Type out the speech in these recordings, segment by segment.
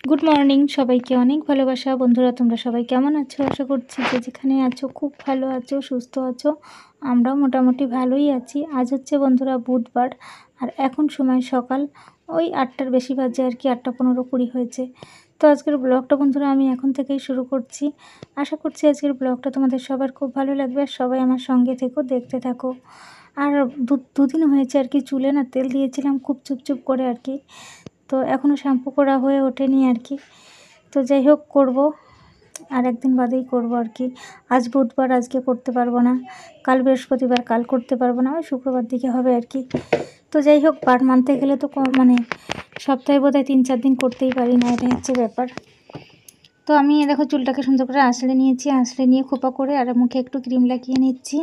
Good morning সবাইকে, অনেক ভালোবাসা। বন্ধুরা, তোমরা সবাই কেমন আছো? আশা করছি যে যেখানে আছো খুব ভালো আছো, সুস্থ আছো। আমরাও মোটামুটি ভালোই আছি। আজ হচ্ছে বন্ধুরা বুধবার, আর এখন সময় সকাল ওই 8টার বেশি বাজে আর কি, 8:15-20 হয়েছে। তো আজকের ব্লগটা বন্ধুরা আমি এখন থেকেই শুরু করছি। আশা করছি আজকের ব্লগটা তোমাদের সবার খুব ভালো লাগবে, আর সবাই আমার সঙ্গে থেকো, দেখতে থাকো। আর দুদিন হয়েছে আর কি, চুলে না তেল দিয়েছিলাম খুব চুপচুপ করে আর কি, তো এখনও শ্যাম্পু করা হয়ে ওঠেনি আর কি। তো যাই হোক, করবো আর একদিন বাদেই করব আর কি। আজ বুধবার, আজকে করতে পারবো না। কাল বৃহস্পতিবার, কাল করতে পারবো না, ওই শুক্রবার দিকে হবে আর কি। তো যাই হোক, বার মানতে গেলে তো মানে সপ্তাহে বোধহয় 3-4 দিন করতেই পারি না, এটা হচ্ছে ব্যাপার। তো আমি দেখো চুলটাকে সুন্দর করে আঁচড়ে নিয়েছি, আঁচড়ে নিয়ে খোপা করে আর মুখে একটু ক্রিম লাগিয়ে নিচ্ছি।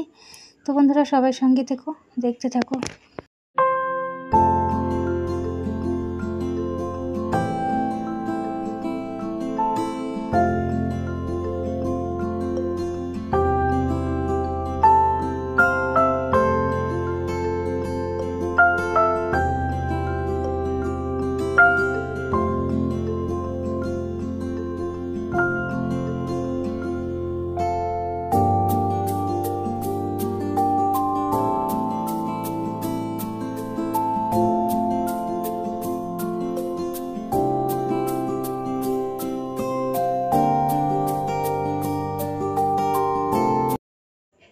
তো বন্ধুরা সবাই সঙ্গে থেকো, দেখতে থাকো।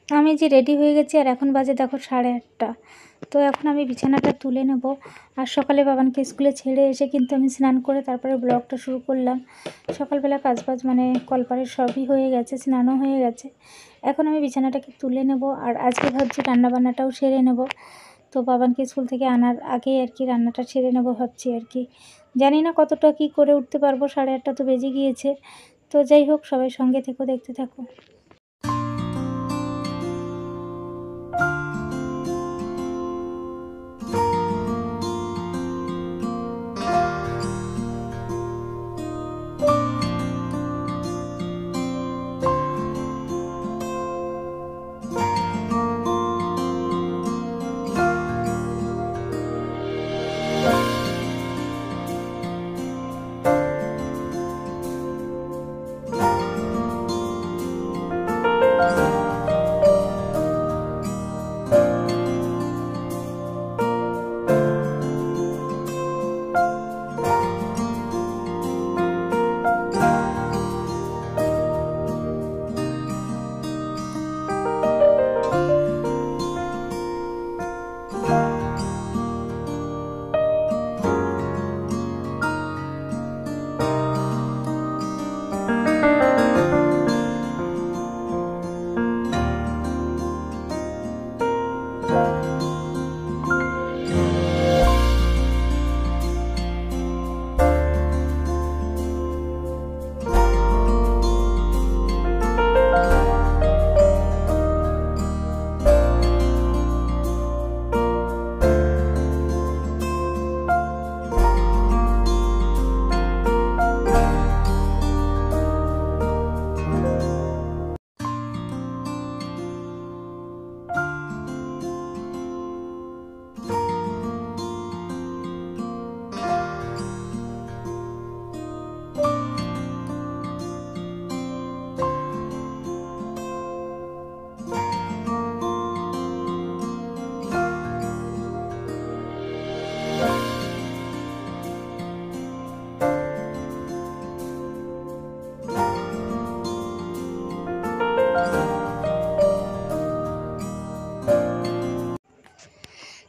আমি যে রেডি হয়ে গেছি, আর এখন বাজে দেখো 8:30। তো এখন আমি বিছানাটা তুলে নেব। আর সকালে বাবানকে স্কুলে ছেড়ে এসে কিন্তু আমি স্নান করে তারপরে ব্লগটা শুরু করলাম। সকালবেলা কাজবাজ মানে কলপাড়ের সবই হয়ে গেছে, স্নানও হয়ে গেছে। এখন আমি বিছানাটাকে তুলে নেব, আর আজকে ভাবছি রান্নাবান্নাটাও সেরে নেব। তো বাবানকে স্কুল থেকে আনার আগেই আর কি রান্নাটা সেরে নেব ভাবছি আর কি। জানি না কতটা কি করে উঠতে পারবো, 8:30 তো বেজে গিয়েছে। তো যাই হোক, সবাই সঙ্গে থেকো, দেখতে থাকো।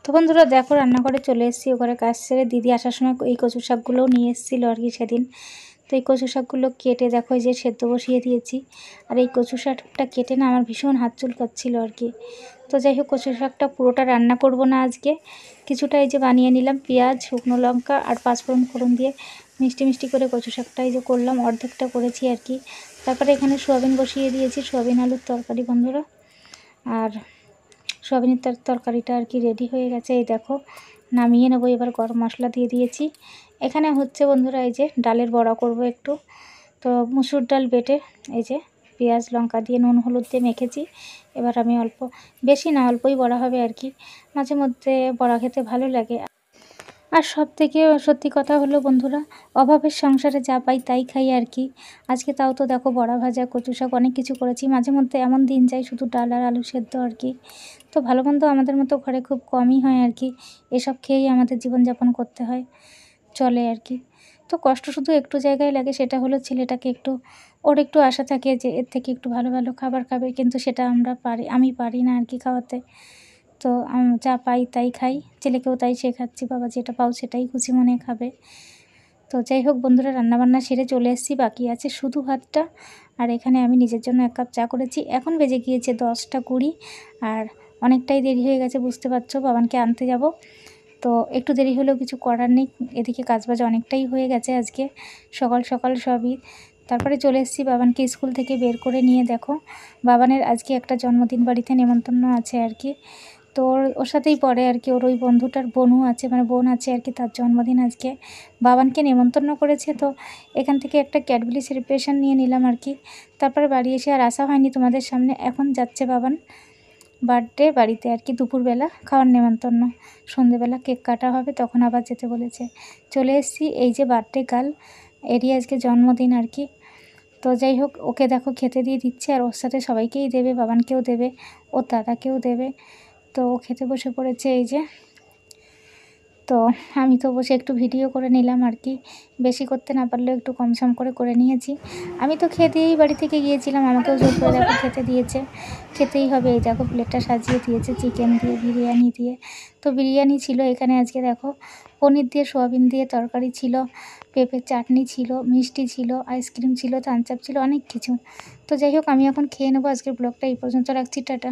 তো বন্ধুরা দেখো, রান্নাঘরে চলে এসেছি। ওখানে কাজ সেরে দিদি আসার সময় এই কচু শাকগুলোও নিয়ে এসেছিলো আর কি সেদিন। তো এই কচু শাকগুলো কেটে দেখো এই যে সেদ্ধ বসিয়ে দিয়েছি। আর এই কচু শাকটা কেটে না আমার ভীষণ হাত চুলকাচ্ছিল আর কি। তো যাই হোক, কচু শাকটা পুরোটা রান্না করব না আজকে, কিছুটা এই যে বানিয়ে নিলাম। পেঁয়াজ, শুকনো লঙ্কা আর পাঁচফোড়ন ফোড়ন দিয়ে মিষ্টি মিষ্টি করে কচু শাকটা এই যে করলাম, অর্ধেকটা করেছি আর কি। তারপরে এখানে সোয়াবিন বসিয়ে দিয়েছি, সোয়াবিন আলুর তরকারি বন্ধুরা। আর সোয়াবিনের তরকারিটা আর কি রেডি হয়ে গেছে, এই দেখো নামিয়ে নেবো। এবার গরম মশলা দিয়ে দিয়েছি। এখানে হচ্ছে বন্ধুরা এই যে ডালের বড়া করব একটু। তো মুসুর ডাল বেটে এই যে পেঁয়াজ লঙ্কা দিয়ে নুন হলুদ দিয়ে মেখেছি। এবার আমি বেশি না, অল্পই বড়া হবে আর কি। মাঝে মধ্যে বড়া খেতে ভালো লাগে। আর সবথেকে সত্যি কথা হলো বন্ধুরা, অভাবের সংসারে যা পাই তাই খাই আর কি। আজকে তাও তো দেখো বড়া ভাজা, কচু শাক অনেক কিছু করেছি। মাঝে মধ্যে এমন দিন যায় শুধু ডাল আর আলু সেদ্ধ আর কি। তো ভালো মন্দ আমাদের মতো ঘরে খুব কমই হয় আর কি। এসব খেয়েই আমাদের জীবনযাপন করতে হয়, চলে আর কি। তো কষ্ট শুধু একটু জায়গায় লাগে, সেটা হলো ছেলেটাকে একটু, ওর একটু আশা থাকে যে এর থেকে একটু ভালো ভালো খাবার খাবে, কিন্তু সেটা আমি পারি না আর কি খাওয়াতে। তো যা পাই তাই খাই, ছেলেকেও তাই শেখাচ্ছি, বাবা যেটা পাও সেটাই খুশি মনে খাবে। তো যাই হোক বন্ধুরা, রান্নাবান্না সেরে চলে এসেছি, বাকি আছে শুধু ভাতটা। আর এখানে আমি নিজের জন্য 1 কাপ চা করেছি। এখন বেজে গিয়েছে 10টা 20, আর অনেকটাই দেরি হয়ে গেছে, বুঝতে পারছো, বাবানকে আনতে যাব। তো একটু দেরি হলেও কিছু করার নেই, এদিকে কাজবাজ অনেকটাই হয়ে গেছে আজকে, সকাল সকাল সবই। তারপরে চলে এসেছি বাবানকে স্কুল থেকে বের করে নিয়ে। দেখো, বাবানের আজকে একটা জন্মদিন বাড়িতে নেমন্তন্ন আছে আর কি। তো ওর সাথেই পড়ে আর কি, ওর ওই বন্ধুটার বোন আছে আর কি, তার জন্মদিন আজকে। বাবানকে নেমন্তন্ন করেছে, তো এখান থেকে একটা ক্যাডবেরি সেলিব্রেশন নিয়ে নিলাম আর কি। তারপরে বাড়ি এসে আর আসা হয়নি তোমাদের সামনে। এখন যাচ্ছে বাবান বার্থডে বাড়িতে আর কি, দুপুরবেলা খাওয়ার নেমন্তন্ন, সন্ধেবেলা কেক কাটা হবে, তখন আবার যেতে বলেছে। চলে এসেছি, এই যে বার্থডে গার্ল, এরই আজকে জন্মদিন আর কি। তো যাই হোক, ওকে দেখো খেতে দিয়ে দিচ্ছে, আর ওর সাথে সবাইকেই দেবে, বাবানকেও দেবে, ওর দাদাকেও দেবে। তো ও খেতে বসে পড়েছে, এই যে। তো আমি তো বসে একটু ভিডিও করে নিলাম আর কি, বেশি করতে না পারলেও একটু কম সম করে নিয়েছি। আমি তো খেয়ে দিয়েই বাড়ি থেকে গিয়েছিলাম, আমাকেও জোর করে দেখো খেতে দিয়েছে, খেতেই হবে। এই দেখো প্লেটটা সাজিয়ে দিয়েছে চিকেন দিয়ে, বিরিয়ানি দিয়ে। তো বিরিয়ানি ছিল এখানে আজকে, দেখো পনির দিয়ে সোয়াবিন দিয়ে তরকারি ছিল, পেঁপের চাটনি ছিল, মিষ্টি ছিল, আইসক্রিম ছিল, থামস আপ ছিল, অনেক কিছু। তো যাই হোক, আমি এখন খেয়ে নেবো। আজকের ব্লগটা এই পর্যন্ত রাখছি, টাটা।